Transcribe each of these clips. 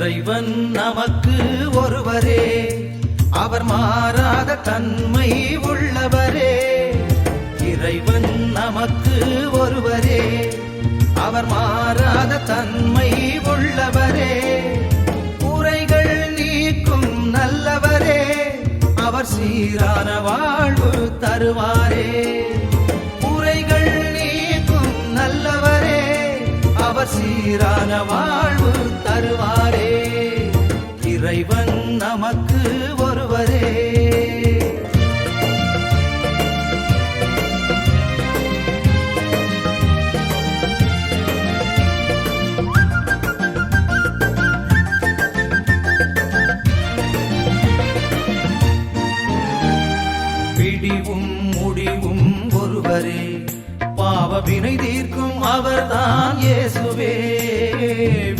இறைவன் நமக்கு ஒருவரே, அவர் மாறாத தன்மை உள்ளவரே. இறைவன் நமக்கு ஒருவரே, அவர் மாறாத தன்மை உள்ளவரே. குறைகள் நீக்கும் நல்லவரே, அவர் சீரான வாழ்வு தருவாரே. குறைகள் நீக்கும் நல்லவரே, அவர் சீரான வாழ்வு தருவாரே. இறைவன் நமக்கு ஒருவரே. விடிவும் முடிவும் ஒருவரே, பாவ வினை தீர்க்கும் அவர்தான் இயேசுவே.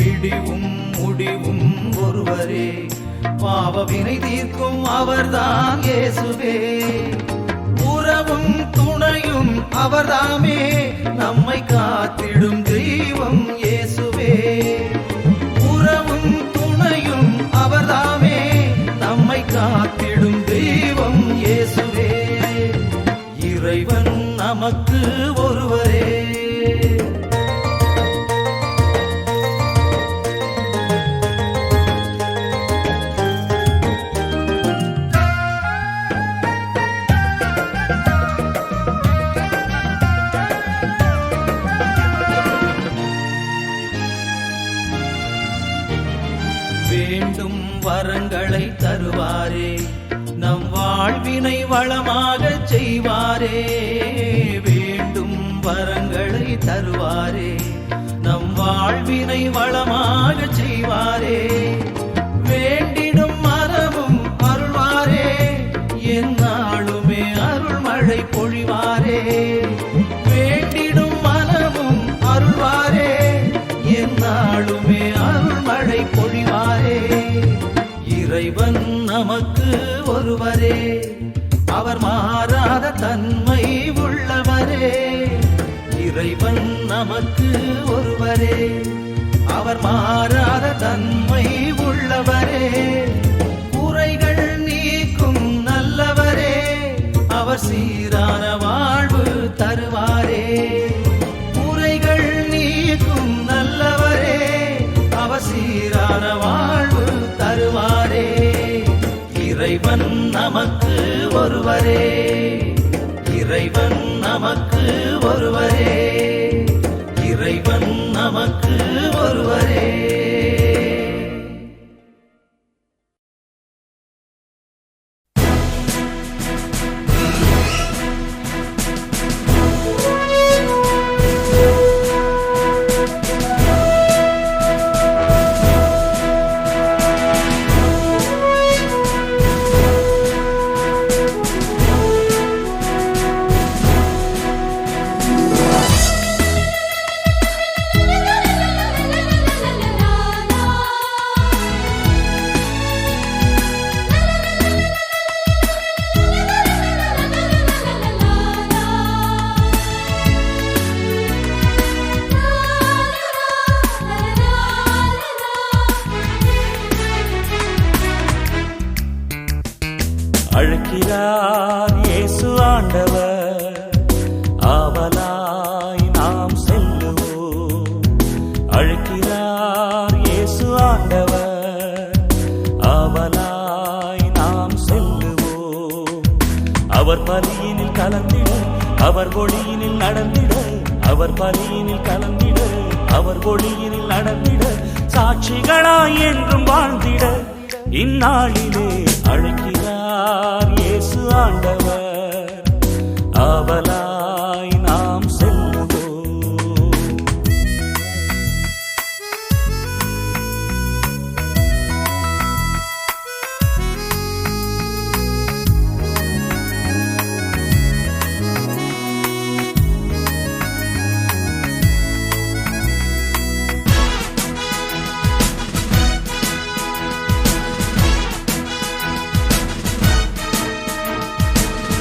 விடிவும் முடிவும் ஒருவரே, பாவ வினை தீர்க்கும் அவர்தான் இயேசுவே. உறவும் துணையும் அவர்தாமே, நம்மை காத்திடும் தெய்வம் இயேசுவே. உறவும் துணையும் அவர்தாமே, நம்மை காத்திடும் தெய்வம் இயேசுவே. இறைவன் நமக்கு ஒருவரே. வேண்டும் வரங்களை தருவாரே, நம் வாழ்வினை வளமாக செய்வாரே. வேண்டும் வரங்களை தருவாரே, நம் வாழ்வினை வளமாக செய்வாரே. வேண்டிடும் மரமும் அருள்வாரே, எந்நாளுமே அருள்மழை பொழிவாரே. வேண்டிடும் மனமும் அருள்வாரே, எந்நாளுமே அருள்மழை பொழிவாரே. இறைவன் நமக்கு ஒருவரே, அவர் மாறாத தன்மை உள்ளவரே. இறைவன் நமக்கு ஒருவரே, அவர் மாறாத தன்மை உள்ளவரே. குறைகள் நீக்கும் நல்லவரே, அவர் சீரான வாழ்வு தருவாரே. குறைகள் நீக்கும் நல்லவரே, அவர் சீரான வாழ்வு தருவாரே. இறைவன் நமக்கு ஒருவரே, இறைவன் நமக்கு ஒருவரே, இறைவன் நமக்கு ஒருவரே. அழைக்கிறார் இயேசு ஆண்டவர், ஆவலாய் நாம் செல்லுவோம். அழைக்கிறார் இயேசு ஆண்டவர், ஆவலாய் நாம் செல்லுவோம். அவர் பலியினில் கலந்திட, அவர் ஒளியினில் நடந்திட, அவர் பலியினில் கலந்திட, அவர் ஒளியினில் நடந்திட, சாட்சிகளாய் என்றும் வாழ்ந்திட இந்நாளிலே அழைக்கிறார் இயேசு ஆண்டவர், ஆவலாய் நாம் செல்லுவோம்.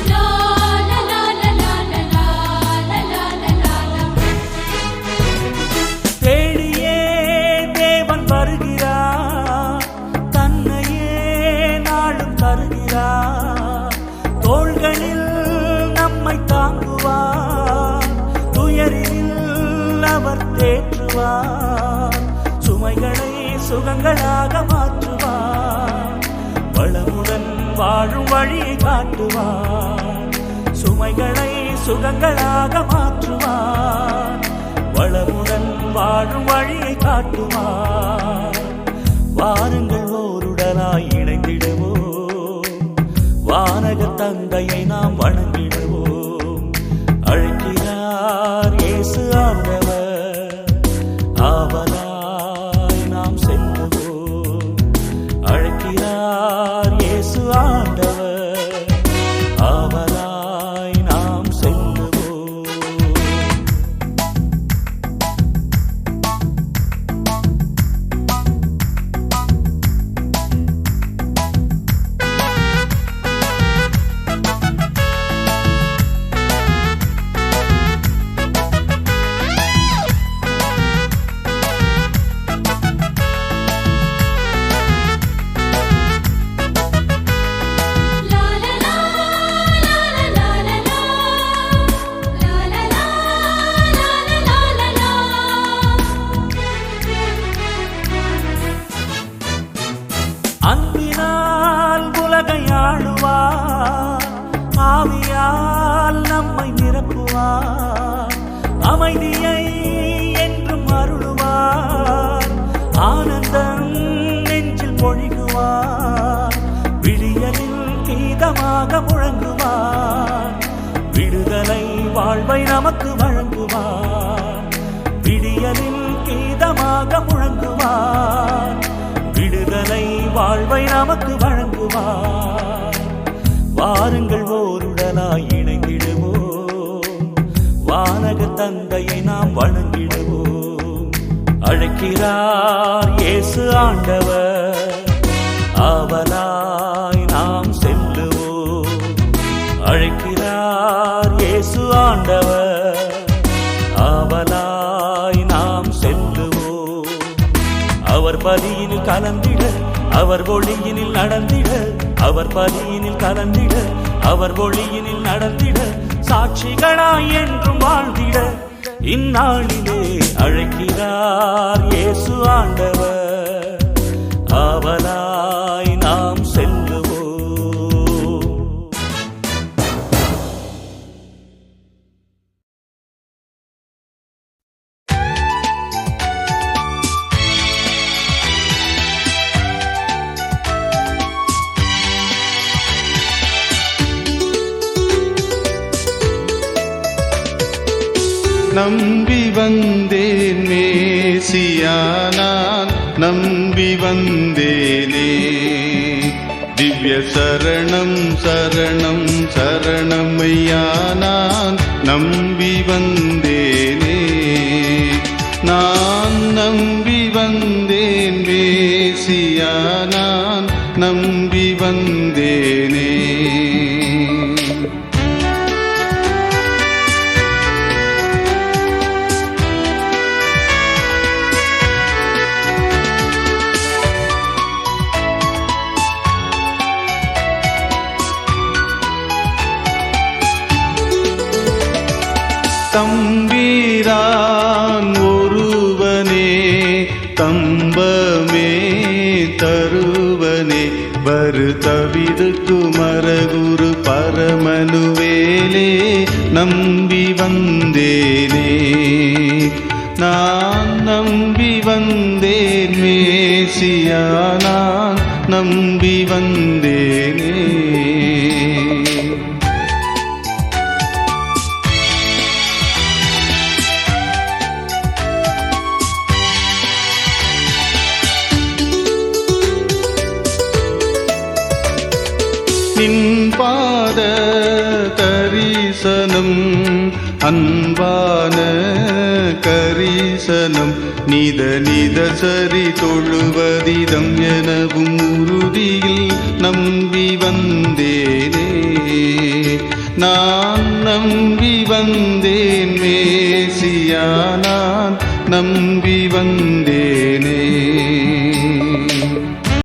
la la la la la la தேற்றுவார், சுமைகளை சுகங்களாக மாற்றுவார், வளமுடன் வாழும் வழியை காட்டுவார், சுமைகளை சுகங்களாக மாற்றுவார், வளமுடன் வாழும் வழியை காட்டுவார். வாருங்கள் ஓருடலாய் இணைந்திடுவோம், வானக தந்தையை நாம் வணங்கிடுவோம். அழைக்கிறார் இயேசு ஆண்டவர், ஆவலாய் நாம் செல்லுவோம். அழைக்கிறார் இயேசு ஆண்டவர், ஆவலாய் நாம் செல்லுவோம். அன்பினால் உலகை ஆளுவார், ஆவியால் நம்மை நிரப்புவார், அமைதியை என்றும் அருளுவார், ஆனந்தம் நெஞ்சில் பொழிகுவார், விடியலில் கீதமாக முழங்குவார், விடுதலை வாழ்வை நமக்கு வழங்குவார், விடியலில் கீதமாக முழங்குவார், விடுதலை வாழ்வை நமக்கு வழங்குவார். வாருங்கள் ஓருடலாய் இணைந்திடுவோம், வானக தந்தையை நாம் வணங்கிடுவோம். அழைக்கிறார் இயேசு ஆண்டவர், ஆவலாய் நாம் செல்லுவோம். அழைக்கிறார் இயேசு ஆண்டவர், ஆவலாய் நாம் செல்லுவோம். அவர் பதியினில் கலந்திட, அவர் ஒளியினில் நடந்திட, அவர் பதியினில் கலந்திட, அவர் ஒளியினில் நடந்திட, சாட்சிகளாய் என்றும் வாழ்ந்திட இந்நாளிலே அழைக்கிறார் இயேசு ஆண்டவர், ஆவலாய் நாம் செல்லுவோம். நம்பி வந்தேன் மேசியா, நான் நம்பி வந்தேனே. திவ்ய சரணம் சரணம் சரணமையா, நான் நம்பி வந்தேனே. நான் நம்பி வந்தேன் மேசியா, நான் நம்பி வந்தேனே. தம்பீரான் ஒருவனே, தம்பமே தருவனே, வரு தவிருக்கு மரகுரு பரமனுவேலே, நம்பி வந்தேனே. நான் நம்பி வந்தேன் மேசியா, நான் நம்பி வந்தேனே. நின் பாத தரிசனம் அன்பான கரிசனம், நித நித சரி தொழுவதிதம் எனவும் உறுதியில் நம்பி வந்தேனே. நான் நம்பி வந்தேன் மேசியா, நான் நம்பி வந்தேனே.